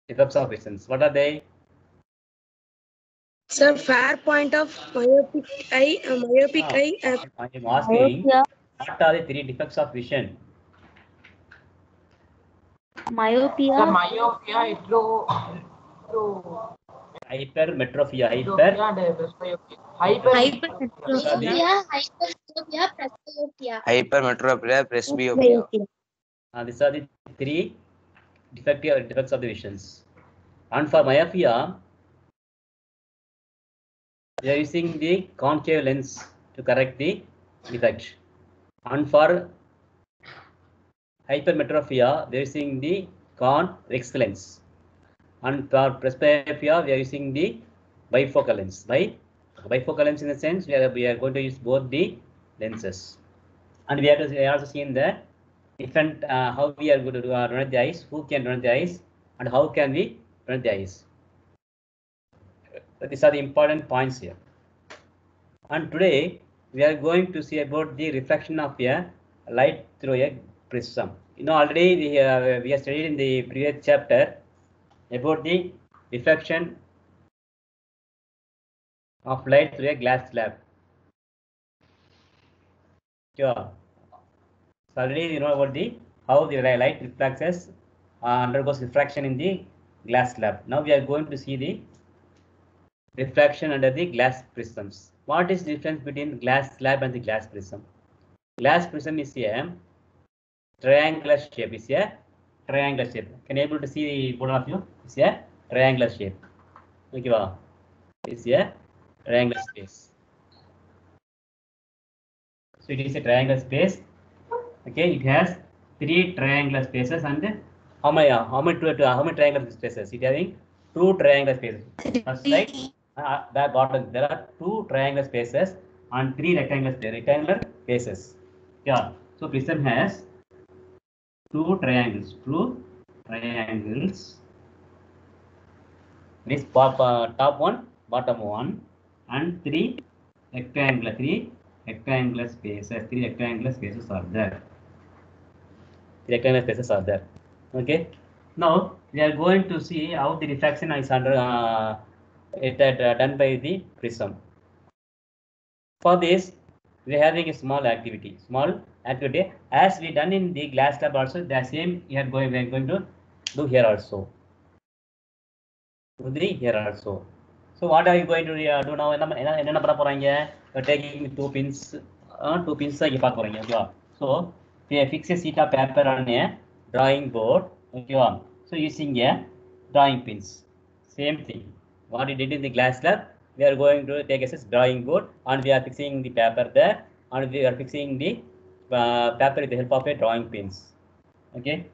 Defects of visions. What are they? Sir, fair point of myopic eye, I am asking, Myopia. what are the 3 defects of vision? Myopia. The myopia, Hypermetropia. hydropia, and presbyopia. Hypermetropia. Hypermetropia, presbyopia. These are the 3 defects of the visions. And for myopia, we are using the concave lens to correct the defect. And for hypermetropia, we are using the convex lens. And for presbyopia, we are using the bifocal lens. Bifocal lens in the sense we are going to use both the lenses. And we have also seen the different how we are going to run the eyes, who can run the eyes, and how can we run the eyes. These are the important points here. And today we are going to see about the reflection of a light through a prism. You know, already we have studied in the previous chapter about the reflection of light through a glass slab. Sure. So already you know about the how the light reflects undergoes refraction in the glass slab. Now we are going to see the refraction under the glass prisms. What is the difference between glass slab and the glass prism? Glass prism is a triangular shape. Can you able to see both of you? It's a triangular shape. Okay, wow. It's a triangular space. So it is a triangular space. Okay, it has 3 triangular spaces and how many triangular spaces? It having 2 triangular spaces. First right, the bottom there are 2 triangular spaces and 3 rectangular spaces. Yeah. So prism has 2 triangles. This top one, bottom one, and 3 rectangular spaces. 3 rectangular spaces are there. Rectangular spaces are there. Okay. Now we are going to see how the refraction is done by the prism. For this, we are having a small activity. As we done in the glass lab also, the same we are going to do here also. So what are you going to do now? You're taking 2 pins. 2 pins okay. So we fix a sheet of paper on a drawing board. Okay. So using a drawing pins. Same thing. What we did in the glass lab, we are going to take a drawing board and we are fixing the paper there, and we are fixing the paper with the help of a drawing pins. Okay.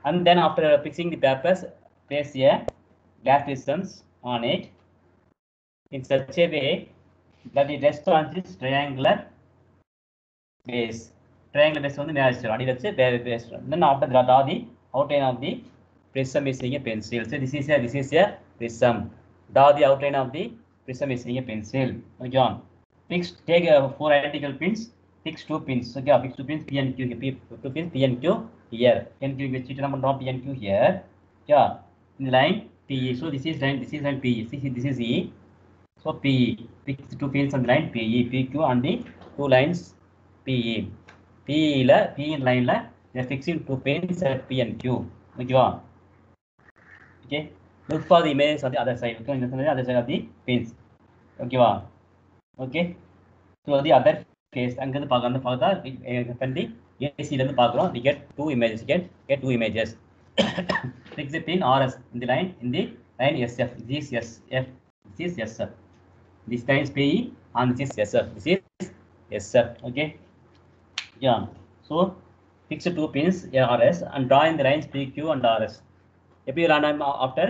And then after fixing the papers, place a glass prisms on it in such a way that it rests on this triangular base. Triangular base on the base. Then after that, draw the outline of the prism using a pencil. So this is a prism. Draw the outline of the prism using a pencil. Okay. Take 4 identical pins. Fix 2 pins. Okay, fix 2 pins P and Q. 2 pins P and Q here. P and Q which draw P and Q here. Yeah, in the line PE. So this is line PE. This is E. So PE. Fix 2 pins on the line PE, PQ on the 2 lines PE. PE line la we are fixing 2 pins at P and Q. Okay. Look for the images on the other side. Okay, on the other side of the pins. Okay. So the other case, அங்கிருந்து பார்த்தா பண்ணி ஏசில இருந்து பார்க்குறோம். We get 2 images. Get 2 images. Fix the pin RS in the line SF. This is SF. This is SF. This line is PE and this is SF. This is SF. Okay. Yeah. So fix the 2 pins RS and draw in the lines PQ and RS. After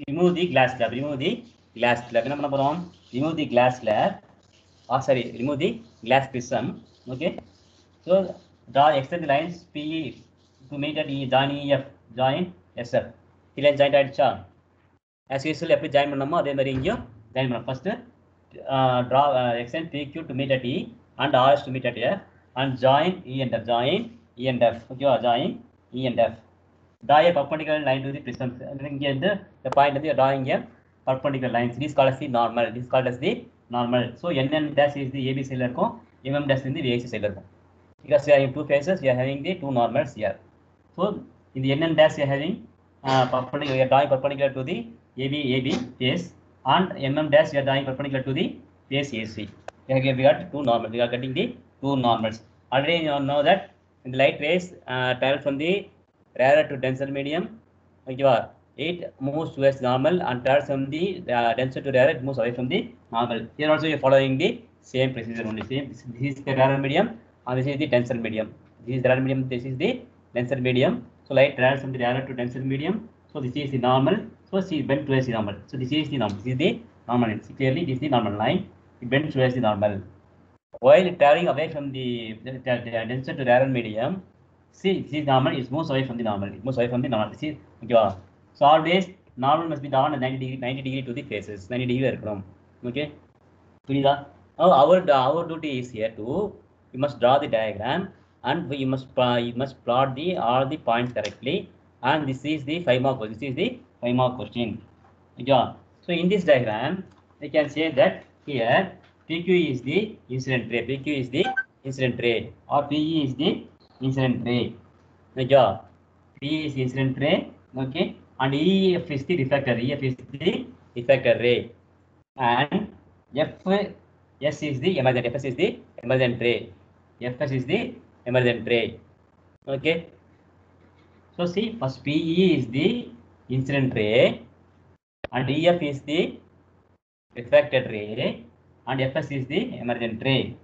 remove the glass slab. என்ன பண்ண போறோம்? Remove the glass slab. Remove the glass prism. Okay. So draw extend the lines PE to meet at E, join EF, join SF. line joint ஆயிடுச்சா? As usual எப்படி join பண்ணோமோ அதே மாதிரி இங்கேயும் join பண்ணோம். First draw extend PQ to meet at E and RS to meet at F and join E and F. Okay, join E and F. Draw a perpendicular line to the prism. The point that you are drawing a perpendicular lines. This is called as the normal. This is called as the normal. So NN dash is the AB side, MM dash in the VAC side. Because we are in two phases, we are having the two normals here. So in the NN dash, we are having perpendicular. We are drawing perpendicular to the AB phase, and MM dash we are drawing perpendicular to the phase AC. We got two normals. We are getting the two normals. Already you know that in the light rays travel from the rarer to denser medium. It moves towards normal and travels from the denser to rarer. It moves away from the normal. Here also you are following the same procedure only. Same. This is the rarer medium, and this is the denser medium. This is the rarer medium. This is the denser medium. So light travels from the rarer to denser medium. So this is the normal. So see bend towards the normal. So this is the normal. This is the normal. See clearly this is the normal line. It bends towards the normal. While traveling away from the denser to rarer medium, see this is normal. It moves away from the normal. It moves away from the normal. See, okay. So always normal must be drawn at 90 degree to the faces. 90 degree இருக்கணும். Okay. Now our duty is here to you must draw the diagram and you must plot the all the points correctly, and this is the 5 mark question. This is the 5 mark question. Yeah. So in this diagram we can say that here PQ is the incident ray, PQ is the incident ray, or PE is the incident ray. Yeah. P is incident ray, okay, and EF is the reflector. EF is the reflector ray, and S is the emergent. FS is the emergent ray. FS is the emergent ray. Okay. So see, first PE is the incident ray, and EF is the refracted ray, and FS is the emergent ray.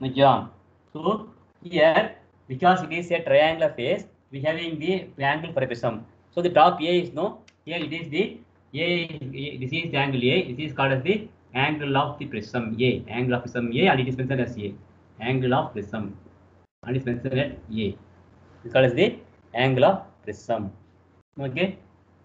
Yeah. So here, because it is a triangular face, we having the angle for a prism. So the top A is no. Here it is the A. This is the angle A. This is called as the angle of the prism A. Angle of prism A, and it is mentioned as A. Angle of prism, and it is mentioned at A. It's called as the angle of prism. Okay.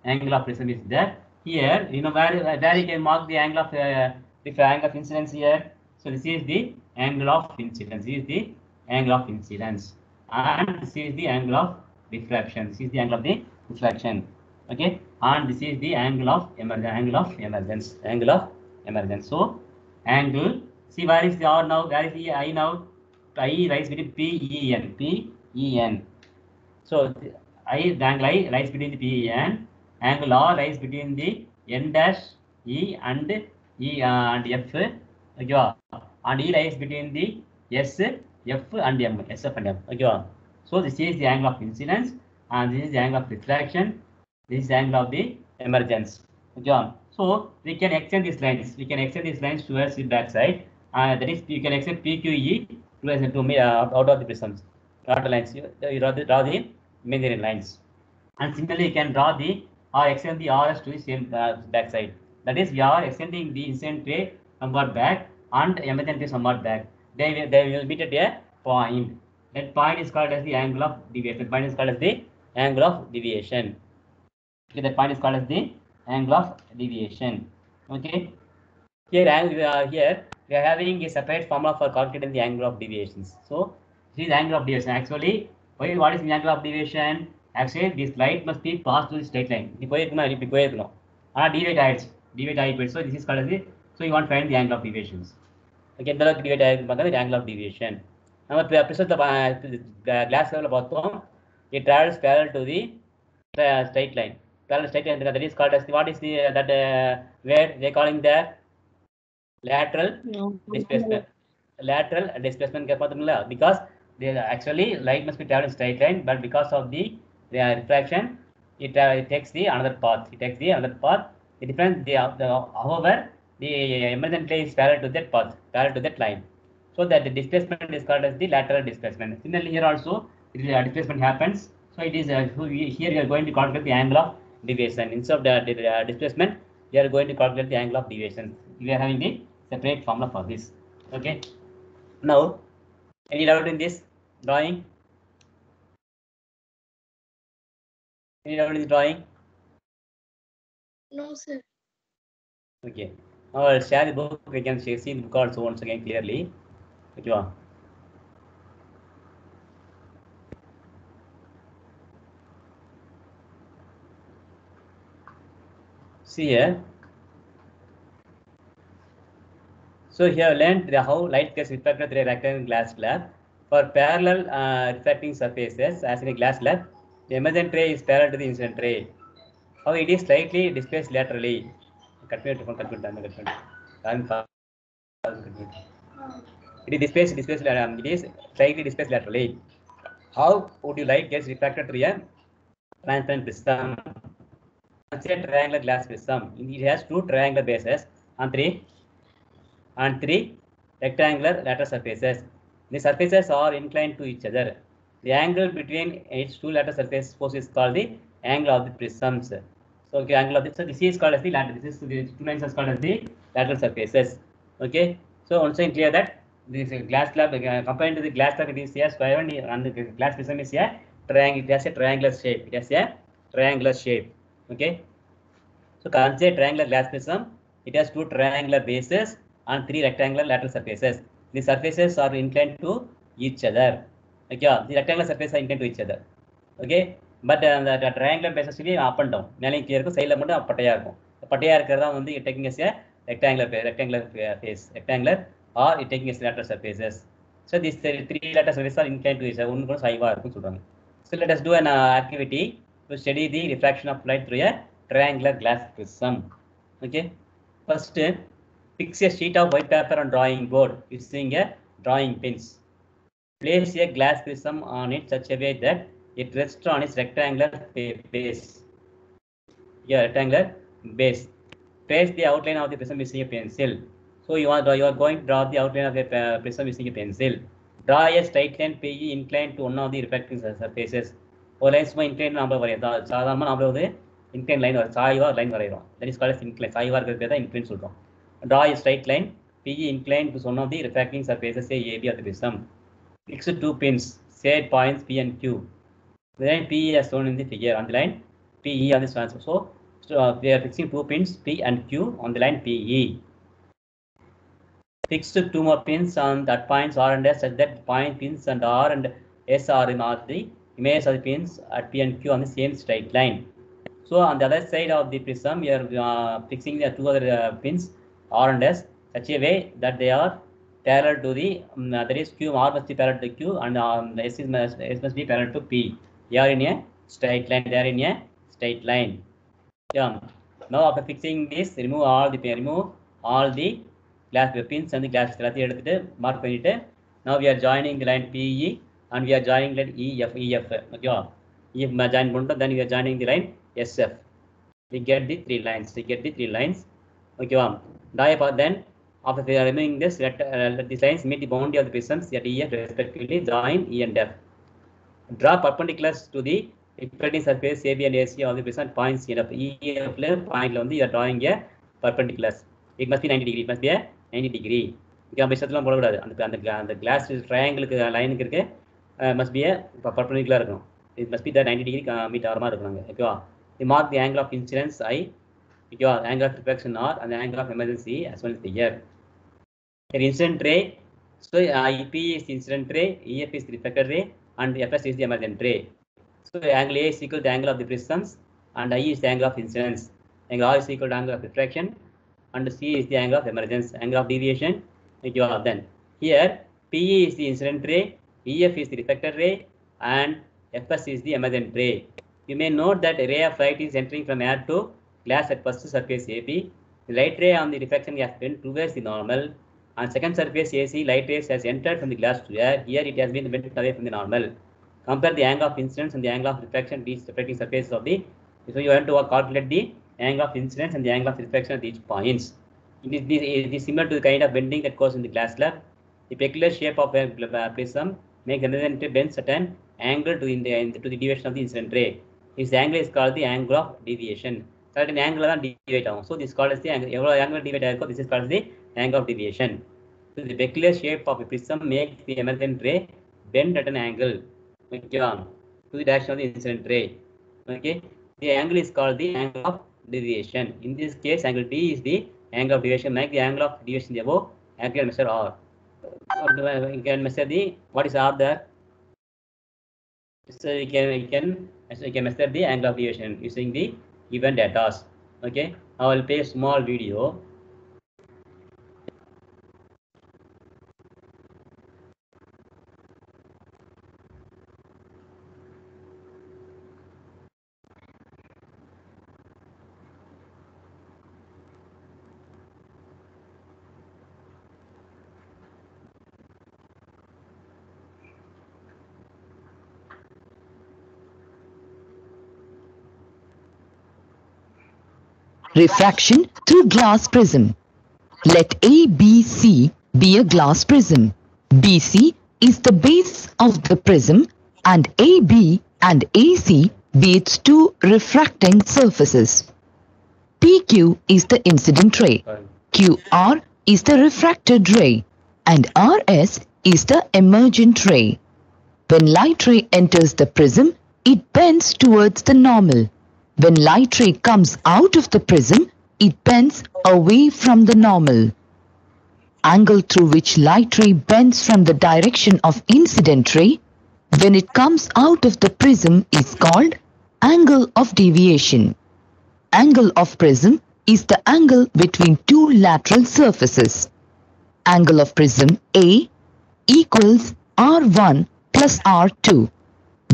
Angle of prism is there. Here, you know where you can mark the angle of the angle of incidence here. So this is the angle of incidence. This is the angle of incidence, and this is the angle of refraction. This is the angle of the refraction. Okay, and this is the angle of emergence. Angle of emergence. Angle of emergence. So angle. See where is the R now? Where is the I now? I lies between P E N. P E N. So the angle I lies between the P E N. Angle R lies between the N dash E and and F. Okay, and E lies between the S, F and M. SF and M. Okay. So this is the angle of incidence, and this is the angle of refraction. This is the angle of the emergence. Okay. So we can extend these lines. We can extend these lines towards the back side. That is, you can extend PQE towards out of the prisms. Draw the lines. You draw the imaginary lines. And similarly, you can draw the or extend the RS to the same back side. That is, we are extending the incident ray somewhat back and emergent ray somewhat back. They will meet at a point. That point is called as the angle of deviation. That point is called as the angle of deviation. Okay, that point is called as the angle of deviation. Okay. Here we are having a separate formula for calculating the angle of deviations. So this is angle of deviation. Actually, what is the angle of deviation? Actually, this light must be passed through the straight line. Deviate. So this is called as the. So you want to find the angle of deviations. Okay, the angle of deviation. Now, the glass level bottom, it travels parallel to the straight line. Parallel straight line, that is called as the, what is the where they calling the lateral displacement. Lateral displacement because they actually light must be traveling straight line, but because of the refraction, it takes the another path. It takes the another path. The difference, however, the emergent ray is parallel to that path, parallel to that line. So that the displacement is called as the lateral displacement. Similarly, here also displacement happens. So it is here we are going to calculate the angle of deviation. Instead of the displacement, we are going to calculate the angle of deviation. We are having the separate formula for this. Okay. Now, any doubt in this drawing? Any doubt in this drawing? No, sir. Okay. Now I'll share the book. We can see the book also once again clearly. Okay. See here. So here learned how light gets reflected through a rectangular glass slab. For parallel reflecting surfaces, as in a glass slab, the emergent ray is parallel to the incident ray. How it is slightly displaced laterally. It is displaced. It is slightly displaced laterally. How would you light gets refracted through a transparent prism? Consider triangular glass prism. It has two triangular bases and three rectangular lateral surfaces. The surfaces are inclined to each other. The angle between its two lateral surface forces is called the angle of the prisms. So, okay, angle of the, so this is called as the lateral. This is the two lines are called as the lateral surfaces. Okay. So also clear that this glass slab compared to the glass slab, it is a square one, and the glass prism is a triangle. It has a triangular shape. It has a triangular shape. Okay. So consider triangular glass prism. It has two triangular bases and three rectangular lateral surfaces. The surfaces are inclined to each other. Okay, the rectangular surfaces are inclined to each other. Okay, but the triangular bases will be up and down. மேலே கீழே இருக்கும், சைடுல மட்டும் பட்டையா இருக்கும். பட்டையா இருக்கிறதா வந்து taking as a rectangular face, rectangular, or it taking as lateral surfaces. So these three lateral surfaces are inclined to each other. ஒன்று கூட சாய்வா இருக்குன்னு சொல்றாங்க. So let us do an activity to study the refraction of light through a triangular glass prism. Okay, first fix a sheet of white paper on drawing board using a drawing pins. Place a glass prism on it such a way that it rests on its rectangular base. Yeah, rectangular base. Trace the outline of the prism using a pencil. So you are going to draw the outline of the prism using a pencil. Draw a straight line PE inclined to one of the reflecting surfaces. ஒரு line சும்மா incline நம்ம வரையும் சாதாரணமாக நம்ம வந்து incline line சாய்வாக line வரைகிறோம். That is called incline. சாய்வாக இருக்கிற பேர் தான் இன்க்ளைன் சொல்கிறோம். Draw a straight line PE inclined to one of the refracting surfaces say AB of the prism. Fix two pins, say points P and Q. The line PE as shown in the figure on the line PE on this transfer. So we are fixing two pins P and Q on the line PE. Fix two more pins on that points R and S such that point pins and R and S are in the images of the pins at P and Q on the same straight line. So on the other side of the prism, we are fixing the two other pins R and S such a way that they are parallel to the that is Q. R must be parallel to Q and S must be parallel to P. They are in a straight line. They are in a straight line. Yeah. Now after fixing this, remove all the glass pins and the glass mark பண்ணிட்டு. Now we are joining the line PE and we are joining line EF. Okay. If join பண்ணிட்டோம், then we are joining the line SF. We get the three lines. Okay. Then after removing this, let these lines meet the boundary of the prisms at EF respectively. Join E and F. Draw perpendiculars to the reflecting surface AB and AC of the prism points EF. EF point you are drawing a perpendiculars. It must be 90 degree. It must be a 90 degree. Okay, நம்ம இஷ்டத்துல போடக்கூடாது. அந்த glass triangle லைனுக்கு இருக்கு must be a perpendicular இருக்கணும். It must be the 90 degree meet ஆகிற மாதிரி இருக்கணும். ஓகேவா? We mark the angle of incidence I, okay, angle of reflection R, and the angle of emergency as well as the here. The incident ray, so IP is the incident ray, EF is the reflected ray, and FS is the emergent ray. So angle A is equal to the angle of the prisms, and I is the angle of incidence. Angle R is equal to angle of refraction, and C is the angle of emergence. Angle of deviation, okay, then here PE is the incident ray, EF is the reflected ray, and FS is the emergent ray. You may note that a ray of light is entering from air to glass at first surface AB. The light ray on the reflection has been towards the normal. On second surface AC, light rays has entered from the glass to air. Here it has been bent away from the normal. Compare the angle of incidence and the angle of reflection at each reflecting surface of the. So you have to calculate the angle of incidence and the angle of reflection at each points. It is similar to the kind of bending that goes in the glass slab. The peculiar shape of a prism makes another bend certain angle to the deviation of the incident ray. This angle is called the angle of deviation. Certain angle தான் deviate ஆகும். So this is called as the angle. எவ்வளவு angle deviate ஆயிருக்கோ, this is called as the angle of deviation. So the peculiar shape of a prism makes the emergent ray bend at an angle, okay, to the direction of the incident ray. Okay, the angle is called the angle of deviation. In this case, angle D is the angle of deviation. Make the angle of deviation above. You can measure R. You can measure the what is R there. So you can measure the angle of deviation using the given data. Okay, I will play a small video. Refraction through glass prism. Let ABC be a glass prism. BC is the base of the prism and AB and AC be its two refracting surfaces. PQ is the incident ray, QR is the refracted ray, and RS is the emergent ray. When light ray enters the prism, it bends towards the normal. When light ray comes out of the prism, it bends away from the normal. Angle through which light ray bends from the direction of incident ray when it comes out of the prism is called angle of deviation. Angle of prism is the angle between two lateral surfaces. Angle of prism A equals R1 plus R2,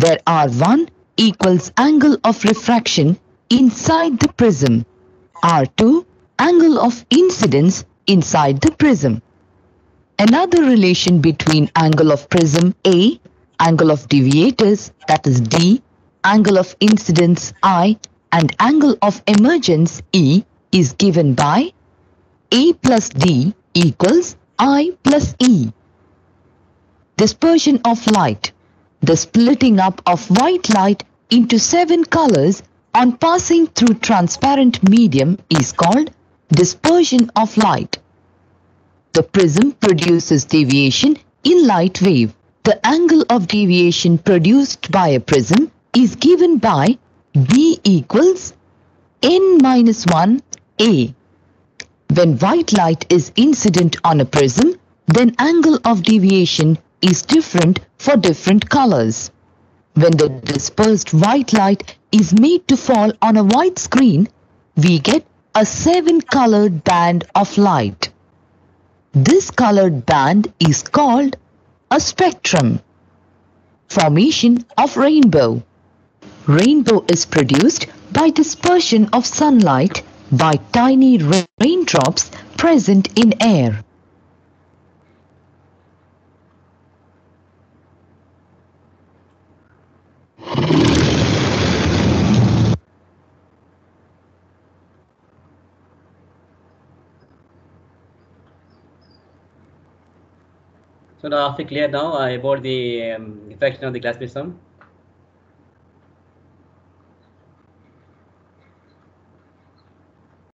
where R1 equals angle of refraction inside the prism, R2 angle of incidence inside the prism. Another relation between angle of prism A, angle of deviators that is D, angle of incidence I, and angle of emergence E is given by A plus D equals I plus E. Dispersion of light. The splitting up of white light into 7 colors on passing through transparent medium is called dispersion of light. The prism produces deviation in light wave. The angle of deviation produced by a prism is given by B equals n minus 1 A. When white light is incident on a prism, then angle of deviation is different for different colors. When the dispersed white light is made to fall on a white screen, we get a 7-colored band of light. This colored band is called a spectrum. Formation of rainbow. Rainbow is produced by dispersion of sunlight by tiny raindrops present in air. So now after clear now about the refraction of the glass prism.